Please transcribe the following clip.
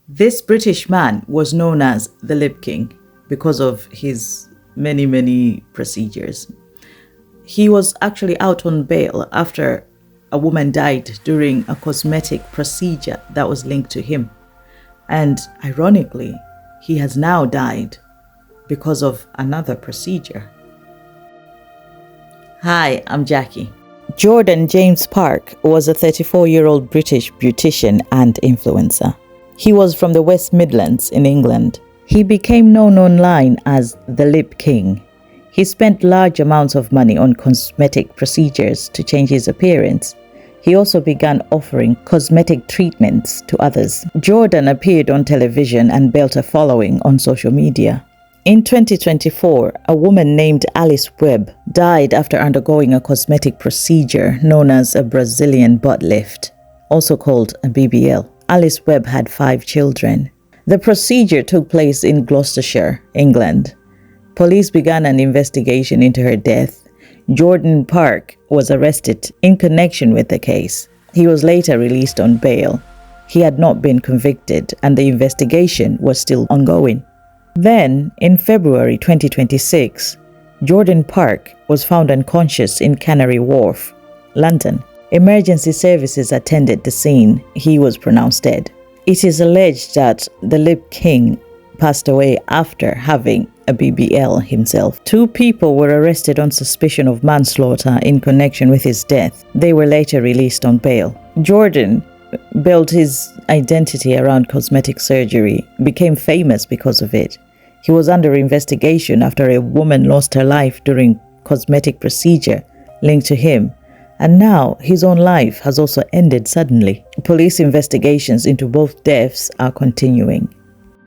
This British man was known as the Lip King because of his many procedures. He was actually out on bail after a woman died during a cosmetic procedure that was linked to him. And ironically, he has now died because of another procedure. Hi, I'm Jackie. Jordan James Park was a 34-year-old British beautician and influencer. He was from the West Midlands in England. He became known online as the Lip King. He spent large amounts of money on cosmetic procedures to change his appearance. He also began offering cosmetic treatments to others. Jordan appeared on television and built a following on social media. In 2024, a woman named Alice Webb died after undergoing a cosmetic procedure known as a Brazilian butt lift, also called a BBL. Alice Webb had 5 children. The procedure took place in Gloucestershire, England. Police began an investigation into her death. Jordan Park was arrested in connection with the case. He was later released on bail. He had not been convicted and the investigation was still ongoing. Then, in February 2026, Jordan Park was found unconscious in Canary Wharf, London. Emergency services attended the scene. He was pronounced dead. It is alleged that the Lip King passed away after having a BBL himself. 2 people were arrested on suspicion of manslaughter in connection with his death. They were later released on bail. Jordan built his identity around cosmetic surgery, became famous because of it. He was under investigation after a woman lost her life during cosmetic procedure linked to him. And now his own life has also ended suddenly. Police investigations into both deaths are continuing.